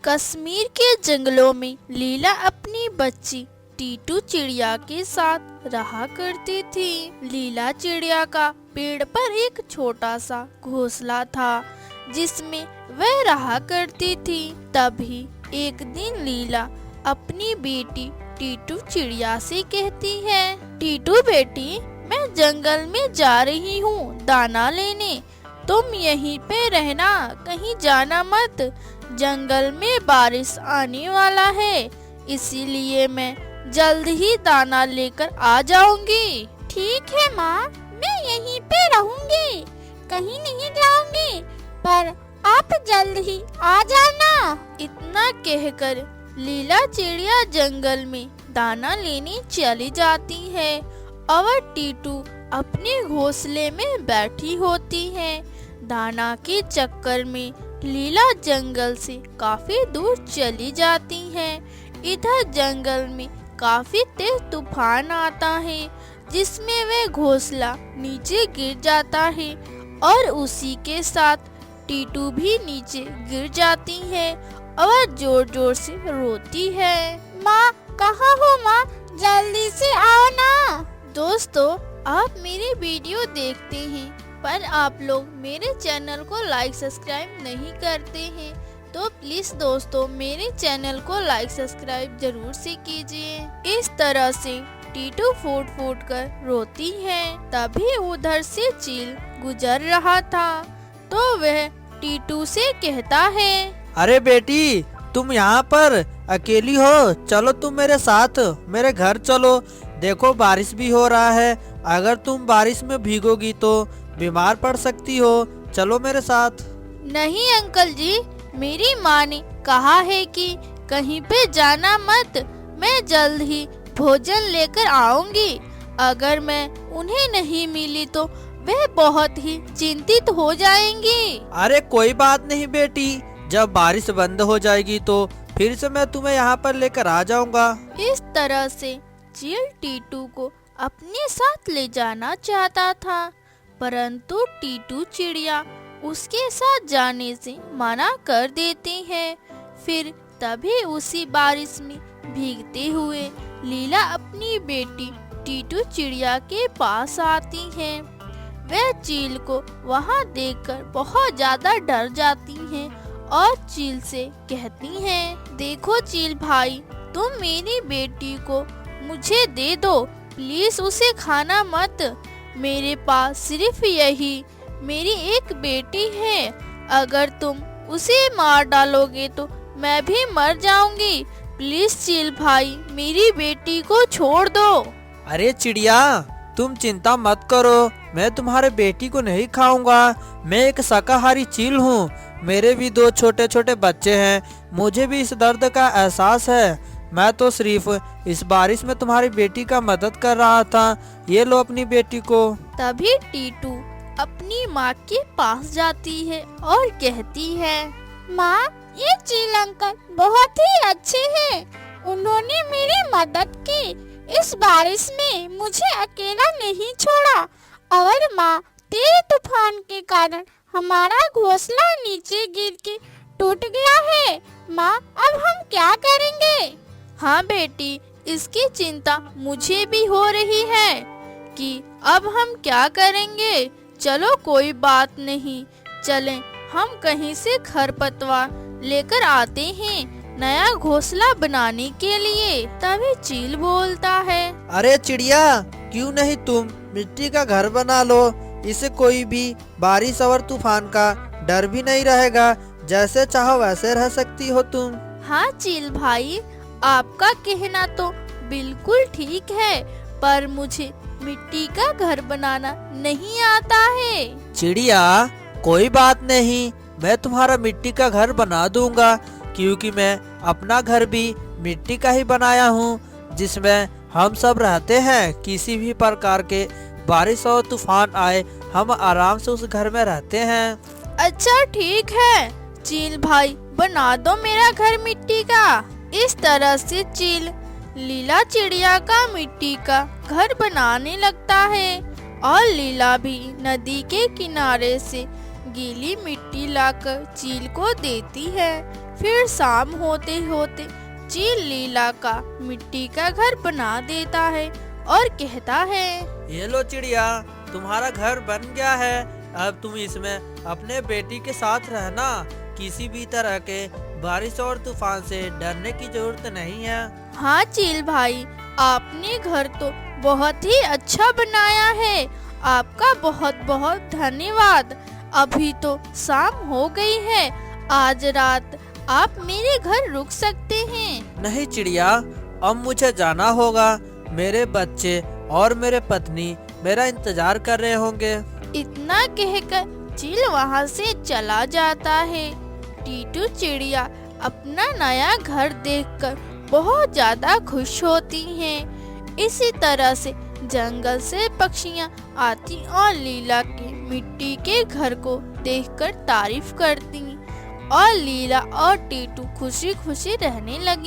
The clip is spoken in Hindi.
कश्मीर के जंगलों में लीला अपनी बच्ची टीटू चिड़िया के साथ रहा करती थी। लीला चिड़िया का पेड़ पर एक छोटा सा घोंसला था जिसमें वह रहा करती थी। तभी एक दिन लीला अपनी बेटी टीटू चिड़िया से कहती है, टीटू बेटी, मैं जंगल में जा रही हूँ दाना लेने, तुम यहीं पे रहना, कहीं जाना मत। जंगल में बारिश आने वाला है, इसीलिए मैं जल्द ही दाना लेकर आ जाऊंगी। ठीक है माँ, मैं यहीं पे रहूंगी, कहीं नहीं जाऊंगी, पर आप जल्द ही आ जाना। इतना कहकर लीला चिड़िया जंगल में दाना लेने चली जाती है और टीटू अपने घोंसले में बैठी होती है। दाना के चक्कर में लीला जंगल से काफी दूर चली जाती है। इधर जंगल में काफी तेज तूफान आता है जिसमें वह घोंसला नीचे गिर जाता है और उसी के साथ टीटू भी नीचे गिर जाती है और जोर जोर से रोती है। माँ, कहाँ हो माँ, जल्दी से आओ ना। दोस्तों, आप मेरे वीडियो देखते हैं पर आप लोग मेरे चैनल को लाइक सब्सक्राइब नहीं करते हैं, तो प्लीज दोस्तों मेरे चैनल को लाइक सब्सक्राइब जरूर से कीजिए। इस तरह से टीटू फूट फूट कर रोती है। तभी उधर से चील गुजर रहा था तो वह टीटू से कहता है, अरे बेटी, तुम यहाँ पर अकेली हो? चलो तुम मेरे साथ मेरे घर चलो। देखो बारिश भी हो रहा है, अगर तुम बारिश में भीगोगी तो बीमार पड़ सकती हो। चलो मेरे साथ। नहीं अंकल जी, मेरी माँ ने कहा है कि कहीं पे जाना मत, मैं जल्द ही भोजन लेकर आऊंगी। अगर मैं उन्हें नहीं मिली तो वह बहुत ही चिंतित हो जाएंगी। अरे कोई बात नहीं बेटी, जब बारिश बंद हो जाएगी तो फिर से मैं तुम्हें यहाँ पर लेकर आ जाऊंगा। इस तरह से चील टीटू को अपने साथ ले जाना चाहता था, परंतु टीटू चिड़िया उसके साथ जाने से मना कर देते हैं। फिर तभी उसी बारिश में भीगते हुए लीला अपनी बेटी टीटू चिड़िया के पास आती है। वह चील को वहां देखकर बहुत ज्यादा डर जाती हैं और चील से कहती हैं, देखो चील भाई, तुम मेरी बेटी को मुझे दे दो, प्लीज उसे खाना मत। मेरे पास सिर्फ यही मेरी एक बेटी है, अगर तुम उसे मार डालोगे तो मैं भी मर जाऊंगी। प्लीज चील भाई, मेरी बेटी को छोड़ दो। अरे चिड़िया, तुम चिंता मत करो, मैं तुम्हारे बेटी को नहीं खाऊंगा। मैं एक शाकाहारी चील हूँ, मेरे भी दो छोटे छोटे बच्चे हैं, मुझे भी इस दर्द का एहसास है। मैं तो सिर्फ इस बारिश में तुम्हारी बेटी का मदद कर रहा था। ये लो अपनी बेटी को। तभी टीटू अपनी माँ के पास जाती है और कहती है, माँ, ये चील अंकल बहुत ही अच्छे हैं, उन्होंने मेरी मदद की, इस बारिश में मुझे अकेला नहीं छोड़ा। और माँ, तेज तूफान के कारण हमारा घोंसला नीचे गिर के टूट गया है। माँ, अब हम क्या करेंगे? हाँ बेटी, इसकी चिंता मुझे भी हो रही है कि अब हम क्या करेंगे। चलो कोई बात नहीं, चलें हम कहीं से खरपतवार लेकर आते हैं नया घोंसला बनाने के लिए। तभी चील बोलता है, अरे चिड़िया, क्यों नहीं तुम मिट्टी का घर बना लो, इससे कोई भी बारिश और तूफान का डर भी नहीं रहेगा, जैसे चाहो वैसे रह सकती हो तुम। हाँ चील भाई, आपका कहना तो बिल्कुल ठीक है, पर मुझे मिट्टी का घर बनाना नहीं आता है। चिड़िया, कोई बात नहीं, मैं तुम्हारा मिट्टी का घर बना दूंगा, क्योंकि मैं अपना घर भी मिट्टी का ही बनाया हूँ, जिसमें हम सब रहते हैं। किसी भी प्रकार के बारिश और तूफान आए, हम आराम से उस घर में रहते हैं। अच्छा ठीक है चील भाई, बना दो मेरा घर मिट्टी का। इस तरह से चील लीला चिड़िया का मिट्टी का घर बनाने लगता है और लीला भी नदी के किनारे से गीली मिट्टी लाकर चील को देती है। फिर शाम होते होते चील लीला का मिट्टी का घर बना देता है और कहता है, ये लो चिड़िया, तुम्हारा घर बन गया है। अब तुम इसमें अपने बेटी के साथ रहना। किसी भी तरह के बारिश और तूफान से डरने की जरूरत नहीं है। हाँ चील भाई, आपने घर तो बहुत ही अच्छा बनाया है। आपका बहुत बहुत धन्यवाद। अभी तो शाम हो गई है, आज रात आप मेरे घर रुक सकते हैं। नहीं चिड़िया, अब मुझे जाना होगा। मेरे बच्चे और मेरे पत्नी मेरा इंतजार कर रहे होंगे। इतना कहकर चील वहाँ से चला जाता है। टीटू चिड़िया अपना नया घर देखकर बहुत ज्यादा खुश होती हैं। इसी तरह से जंगल से पक्षियाँ आती और लीला के मिट्टी के घर को देखकर तारीफ करती और लीला और टीटू खुशी खुशी रहने लगी।